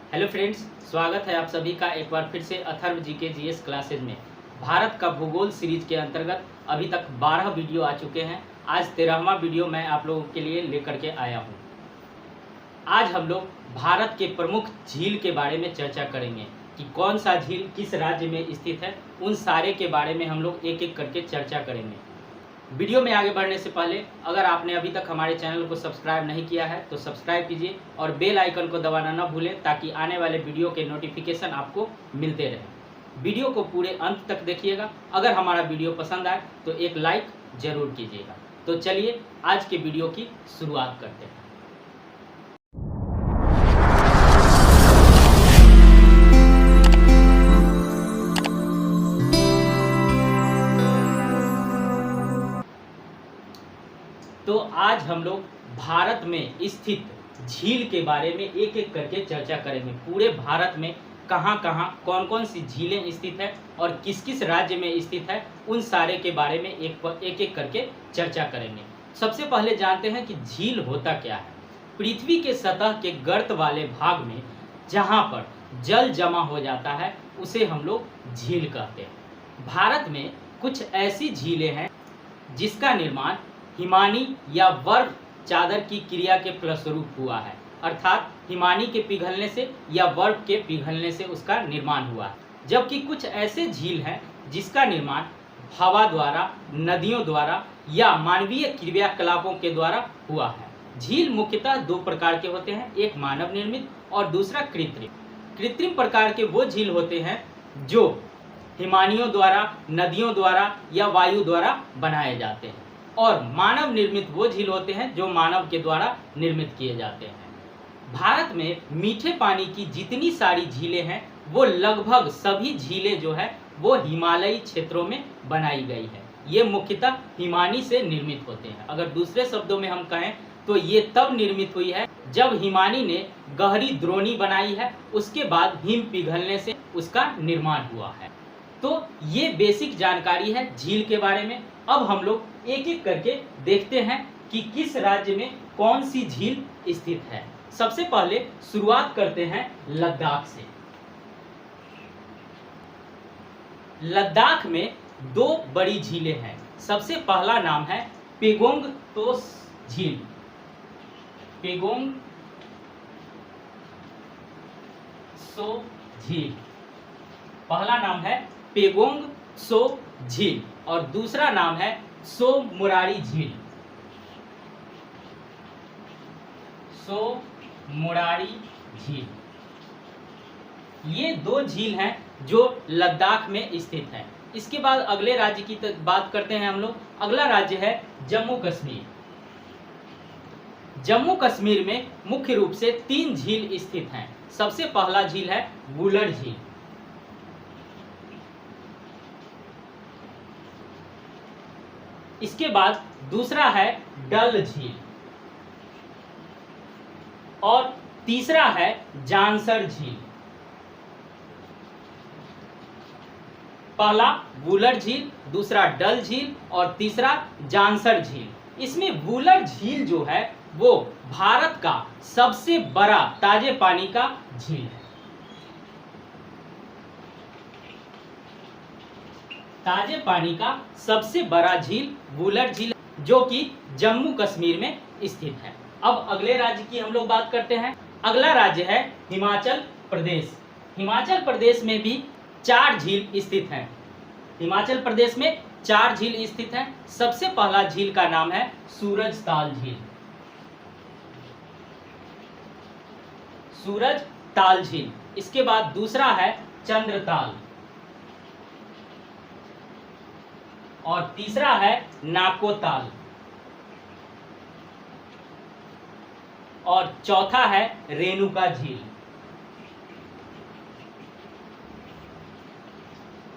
Hello friends, स्वागत है आप सभी का एक बार फिर से अथर्व जीके जीएस क्लासेज में। भारत का भूगोल सीरीज के अंतर्गत अभी तक 12 वीडियो आ चुके हैं। आज 13वां वीडियो मैं आप लोगों के लिए लेकर के आया हूं। आज हम लोग भारत के प्रमुख झील के बारे में चर्चा करेंगे कि कौन सा झील किस राज्य में स्थित है। उन सारे के बारे में हम लोग एक एक करके चर्चा करेंगे। वीडियो में आगे बढ़ने से पहले अगर आपने अभी तक हमारे चैनल को सब्सक्राइब नहीं किया है तो सब्सक्राइब कीजिए और बेल आइकन को दबाना न भूलें ताकि आने वाले वीडियो के नोटिफिकेशन आपको मिलते रहें। वीडियो को पूरे अंत तक देखिएगा। अगर हमारा वीडियो पसंद आए तो एक लाइक जरूर कीजिएगा। तो चलिए आज के वीडियो की शुरुआत करते हैं। तो आज हम लोग भारत में स्थित झील के बारे में एक एक करके चर्चा करेंगे। पूरे भारत में कहाँ कहाँ कौन कौन सी झीलें स्थित है और किस किस राज्य में स्थित है, उन सारे के बारे में एक एक करके चर्चा करेंगे। सबसे पहले जानते हैं कि झील होता क्या है। पृथ्वी के सतह के गर्त वाले भाग में जहाँ पर जल जमा हो जाता है उसे हम लोग झील कहते हैं। भारत में कुछ ऐसी झीलें हैं जिसका निर्माण हिमानी या बर्फ चादर की क्रिया के फलस्वरूप हुआ है, अर्थात हिमानी के पिघलने से या बर्फ के पिघलने से उसका निर्माण हुआ है। जबकि कुछ ऐसे झील हैं जिसका निर्माण हवा द्वारा, नदियों द्वारा या मानवीय क्रियाकलापों के द्वारा हुआ है। झील मुख्यतः दो प्रकार के होते हैं, एक मानव निर्मित और दूसरा कृत्रिम। कृत्रिम प्रकार के वो झील होते हैं जो हिमानियों द्वारा, नदियों द्वारा या वायु द्वारा बनाए जाते हैं, और मानव निर्मित वो झील होते हैं जो मानव के द्वारा निर्मित किए जाते हैं। भारत में मीठे पानी की जितनी सारी झीलें हैं वो लगभग सभी झीलें जो है वो हिमालयी क्षेत्रों में बनाई गई है। ये मुख्यतः हिमानी से निर्मित होते हैं। अगर दूसरे शब्दों में हम कहें तो ये तब निर्मित हुई है जब हिमानी ने गहरी द्रोणी बनाई है, उसके बाद हिम पिघलने से उसका निर्माण हुआ है। तो ये बेसिक जानकारी है झील के बारे में। अब हम लोग एक एक करके देखते हैं कि किस राज्य में कौन सी झील स्थित है। सबसे पहले शुरुआत करते हैं लद्दाख से। लद्दाख में दो बड़ी झीलें हैं। सबसे पहला नाम है पेगोंग तोस झील। पेगोंग सो झील, पहला नाम है पेगोंग सो झील और दूसरा नाम है सो मुरारी झील। सो मुरारी झील, ये दो झील हैं जो लद्दाख में स्थित हैं। इसके बाद अगले राज्य की बात करते हैं हम लोग। अगला राज्य है जम्मू कश्मीर। जम्मू कश्मीर में मुख्य रूप से 3 झील स्थित हैं। सबसे पहला झील है वुलर झील। इसके बाद दूसरा है डल झील और तीसरा है जानसर झील। पहला वुलर झील, दूसरा डल झील और तीसरा जानसर झील। इसमें वुलर झील जो है वो भारत का सबसे बड़ा ताजे पानी का झील है। ताजे पानी का सबसे बड़ा झील वुलर झील जो कि जम्मू कश्मीर में स्थित है। अब अगले राज्य की हम लोग बात करते हैं। अगला राज्य है हिमाचल प्रदेश। हिमाचल प्रदेश में भी 4 झील स्थित हैं। हिमाचल प्रदेश में 4 झील स्थित हैं। सबसे पहला झील का नाम है सूरज ताल झील। सूरज ताल झील। इसके बाद दूसरा है चंद्रताल और तीसरा है नाकोताल और चौथा है रेणुका झील।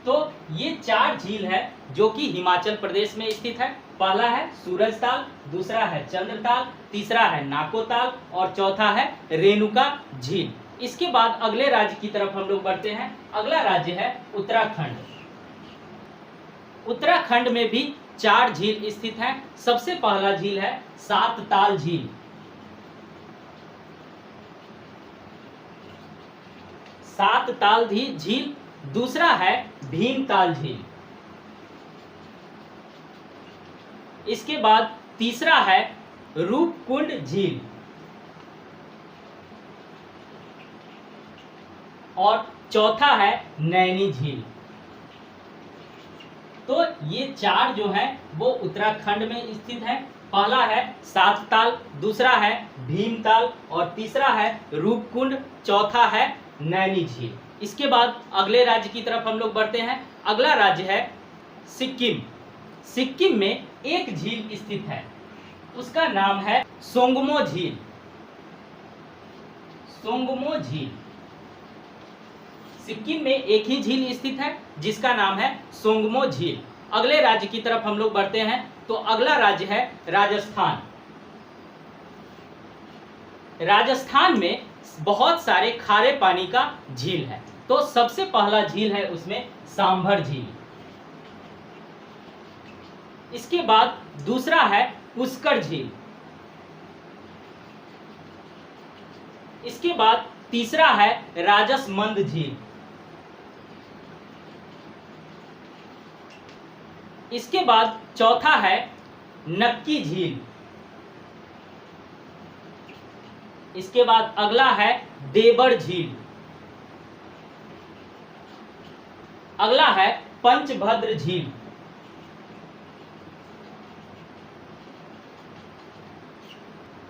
तो ये 4 झील है जो कि हिमाचल प्रदेश में स्थित है। पहला है सूरजताल, दूसरा है चंद्रताल, तीसरा है नाकोताल और चौथा है रेणुका झील। इसके बाद अगले राज्य की तरफ हम लोग बढ़ते हैं। अगला राज्य है उत्तराखंड। उत्तराखंड में भी 4 झील स्थित हैं। सबसे पहला झील है सात ताल झील। सात ताल झील, दूसरा है भीमताल झील। इसके बाद तीसरा है रूपकुंड झील और चौथा है नैनी झील। तो ये चार जो है वो उत्तराखंड में स्थित है। पहला है सात ताल, दूसरा है भीमताल और तीसरा है रूपकुंड, चौथा है नैनी झील। इसके बाद अगले राज्य की तरफ हम लोग बढ़ते हैं। अगला राज्य है सिक्किम। सिक्किम में एक झील स्थित है, उसका नाम है सोंगमो झील। सोंगमो झील, सिक्किम में एक ही झील स्थित है जिसका नाम है सोंगमो झील। अगले राज्य की तरफ हम लोग बढ़ते हैं। तो अगला राज्य है राजस्थान। राजस्थान में बहुत सारे खारे पानी का झील है। तो सबसे पहला झील है उसमें सांभर झील। इसके बाद दूसरा है पुष्कर झील। इसके बाद तीसरा है राजसमंद झील। इसके बाद चौथा है नक्की झील। इसके बाद अगला है देवर झील। अगला है पंचभद्र झील।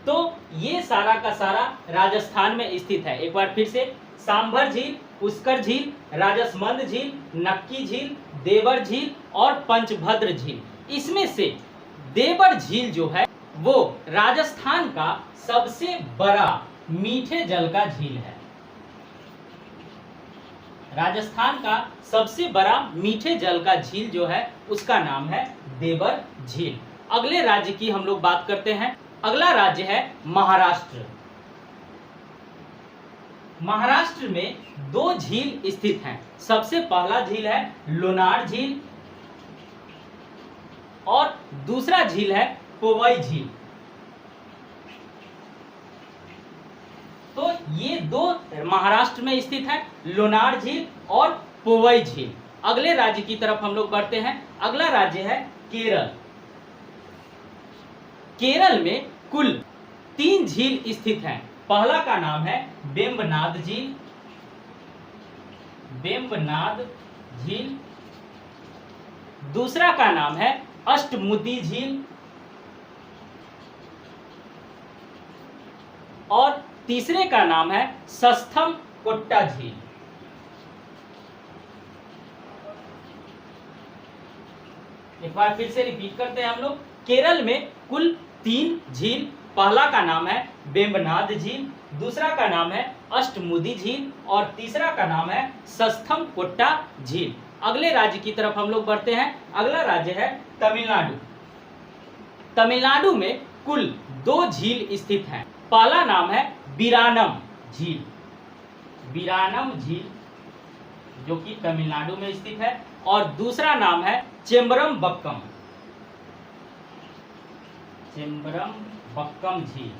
तो ये सारा का सारा राजस्थान में स्थित है। एक बार फिर से, सांभर झील, पुष्कर झील, राजसमंद झील, नक्की झील, देवर झील और पंचभद्र झील। इसमें से देवर झील जो है वो राजस्थान का सबसे बड़ा मीठे जल का झील है। राजस्थान का सबसे बड़ा मीठे जल का झील जो है उसका नाम है देवर झील। अगले राज्य की हम लोग बात करते हैं। अगला राज्य है महाराष्ट्र। महाराष्ट्र में दो झील स्थित हैं। सबसे पहला झील है लोनार झील और दूसरा झील है पोवई झील। तो ये दो महाराष्ट्र में स्थित है, लोनार झील और पोवई झील। अगले राज्य की तरफ हम लोग बढ़ते हैं। अगला राज्य है केरल। केरल में कुल 3 झील स्थित हैं। पहला का नाम है वेम्बनाद झील। वेम्बनाद झील। दूसरा का नाम है अष्टमुदी झील और तीसरे का नाम है सस्थम कोट्टा झील। एक बार फिर से रिपीट करते हैं हम लोग। केरल में कुल 3 झील। पहला का नाम है वेम्बनाद झील, दूसरा का नाम है अष्टमुदी झील और तीसरा का नाम है सस्थम कोट्टा झील। अगले राज्य की तरफ हम लोग बढ़ते हैं। अगला राज्य है तमिलनाडु। तमिलनाडु में कुल 2 झील स्थित हैं। पहला नाम है वीरानम झील। वीरानम झील जो कि तमिलनाडु में स्थित है और दूसरा नाम है चेम्बरमबक्कम। चेम्बरमबक्कम झील।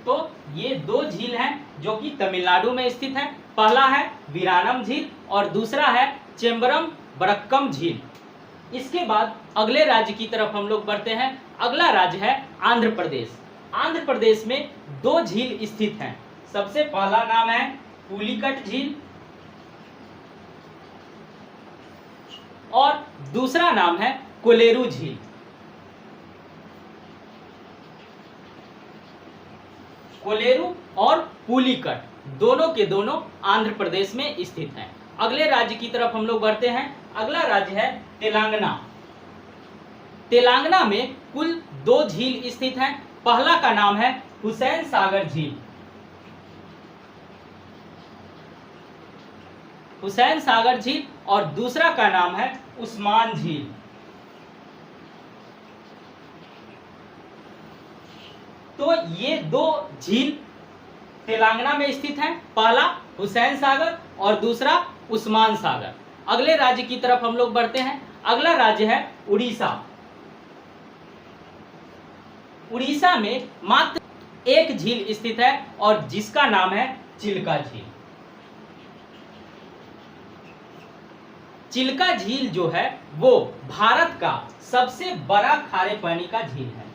तो ये 2 झील हैं जो कि तमिलनाडु में स्थित है। पहला है वीरानम झील और दूसरा है चेम्बरमबक्कम झील। इसके बाद अगले राज्य की तरफ हम लोग बढ़ते हैं। अगला राज्य है आंध्र प्रदेश। आंध्र प्रदेश में 2 झील स्थित हैं। सबसे पहला नाम है पुलिकट झील और दूसरा नाम है कोलेरू झील। कोलेरू और पुलिकट दोनों के दोनों आंध्र प्रदेश में स्थित हैं। अगले राज्य की तरफ हम लोग बढ़ते हैं। अगला राज्य है तेलंगाना। तेलंगाना में कुल 2 झील स्थित हैं। पहला का नाम है हुसैन सागर झील। हुसैन सागर झील और दूसरा का नाम है उस्मान झील। तो ये 2 झील तेलंगाना में स्थित हैं। पहला हुसैन सागर और दूसरा उस्मान सागर। अगले राज्य की तरफ हम लोग बढ़ते हैं। अगला राज्य है उड़ीसा। उड़ीसा में मात्र 1 झील स्थित है और जिसका नाम है चिल्का झील। चिल्का झील जो है वो भारत का सबसे बड़ा खारे पानी का झील है।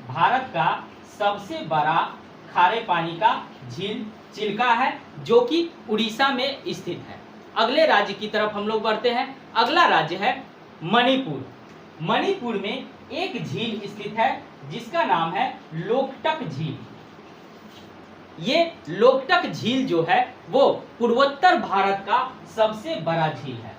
भारत का सबसे बड़ा खारे पानी का झील चिल्का है, जो कि उड़ीसा में स्थित है। अगले राज्य की तरफ हम लोग बढ़ते हैं। अगला राज्य है मणिपुर। मणिपुर में एक झील स्थित है जिसका नाम है लोकटक झील। ये लोकटक झील जो है वो पूर्वोत्तर भारत का सबसे बड़ा झील है।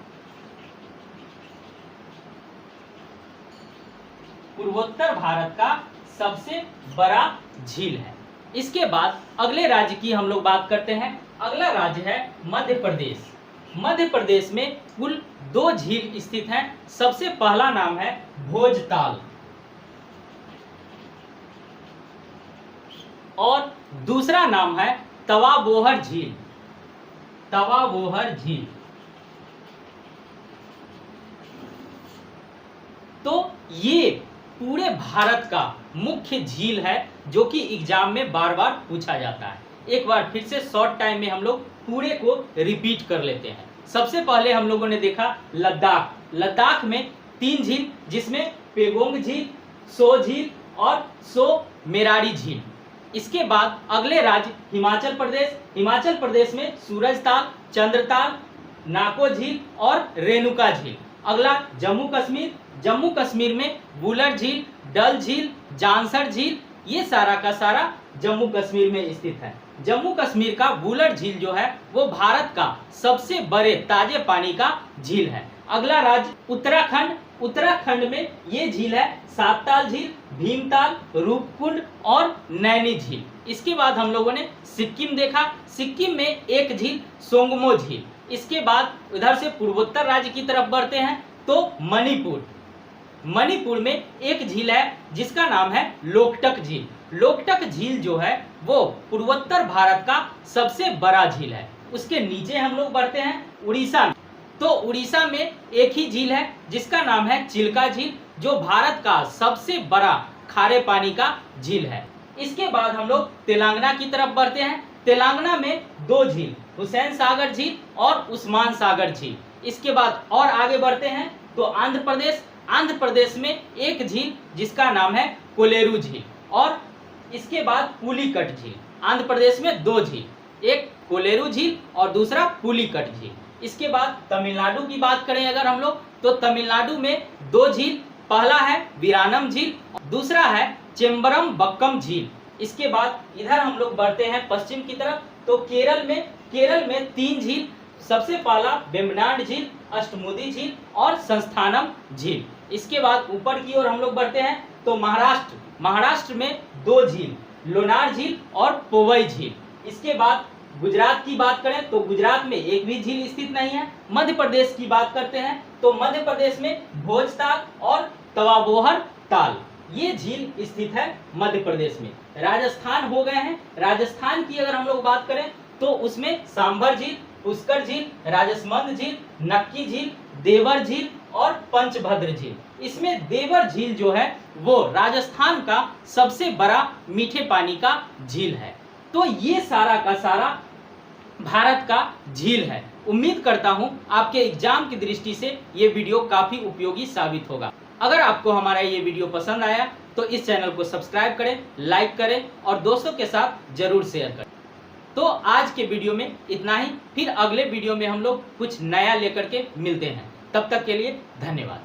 पूर्वोत्तर भारत का सबसे बड़ा झील है। इसके बाद अगले राज्य की हम लोग बात करते हैं। अगला राज्य है मध्य प्रदेश। मध्य प्रदेश में कुल 2 झील स्थित हैं। सबसे पहला नाम है भोजताल और दूसरा नाम है तवा बोहर झील। तवा बोहर झील। तो ये पूरे भारत का मुख्य झील है जो कि एग्जाम में बार बार पूछा जाता है। एक बार फिर से शॉर्ट टाइम में हम लोग पूरे को रिपीट कर लेते हैं। सबसे पहले हम लोगों ने देखा लद्दाख। लद्दाख में 3 झील, जिसमें पेगोंग झील, सो झील और सो मेरारी झील। इसके बाद अगले राज्य हिमाचल प्रदेश। हिमाचल प्रदेश में सूरजताल, चंद्रताल, नाको झील और रेणुका झील। अगला जम्मू कश्मीर। जम्मू कश्मीर में वुलर झील, डल झील, जानसर झील, ये सारा का सारा जम्मू कश्मीर में स्थित है। जम्मू कश्मीर का वुलर झील जो है वो भारत का सबसे बड़े ताजे पानी का झील है। अगला राज्य उत्तराखंड। उत्तराखंड में ये झील है सातताल झील, भीमताल, रूपकुंड और नैनी झील। इसके बाद हम लोगों ने सिक्किम देखा। सिक्किम में एक झील सोंगमो झील। इसके बाद उधर से पूर्वोत्तर राज्य की तरफ बढ़ते हैं तो मणिपुर। मणिपुर में एक झील है जिसका नाम है लोकटक झील। लोकटक झील जो है वो पूर्वोत्तर भारत का सबसे बड़ा झील है। उसके नीचे हम लोग बढ़ते हैं उड़ीसा में। तो उड़ीसा में एक ही झील है जिसका नाम है चिल्का झील, जो भारत का सबसे बड़ा खारे पानी का झील है। इसके बाद हम लोग तेलंगाना की तरफ बढ़ते हैं। तेलंगाना में 2 झील, हुसैन सागर झील और उस्मान सागर झील। इसके बाद और आगे बढ़ते हैं तो आंध्र प्रदेश। आंध्र प्रदेश में एक झील जिसका नाम है कोलेरू झील और इसके बाद पुलिकट झील। आंध्र प्रदेश में 2 झील, एक कोलेरू झील और दूसरा पुलिकट झील। इसके बाद तमिलनाडु की बात करें अगर हम लोग तो तमिलनाडु में 2 झील, पहला है वीरानम झील, दूसरा है चेम्बरम बक्कम झील। इसके बाद इधर हम लोग बढ़ते हैं पश्चिम की तरफ तो केरल में 3 झील। सबसे पहला वेम्बनाड झील, अष्टमुदी झील और संस्थानम झील। इसके बाद ऊपर की ओर हम लोग बढ़ते हैं तो महाराष्ट्र में 2 झील, लोनार झील और पोवई झील। इसके बाद गुजरात की बात करें तो गुजरात में एक भी झील स्थित नहीं है। मध्य प्रदेश की बात करते हैं तो मध्य प्रदेश में भोजताल और तवाबोहर ताल, ये झील स्थित है मध्य प्रदेश में। राजस्थान हो गए हैं। राजस्थान की अगर हम लोग बात करें तो उसमें सांभर झील, पुष्कर झील, राजसमंद झील, नक्की झील, देवर झील और पंचभद्र झील। इसमें देवर झील जो है वो राजस्थान का सबसे बड़ा मीठे पानी का झील है। तो ये सारा का सारा भारत का झील है। उम्मीद करता हूं आपके एग्जाम की दृष्टि से ये वीडियो काफी उपयोगी साबित होगा। अगर आपको हमारा ये वीडियो पसंद आया तो इस चैनल को सब्सक्राइब करें, लाइक करें और दोस्तों के साथ जरूर शेयर करें। तो आज के वीडियो में इतना ही। फिर अगले वीडियो में हम लोग कुछ नया लेकर के मिलते हैं। तब तक के लिए धन्यवाद।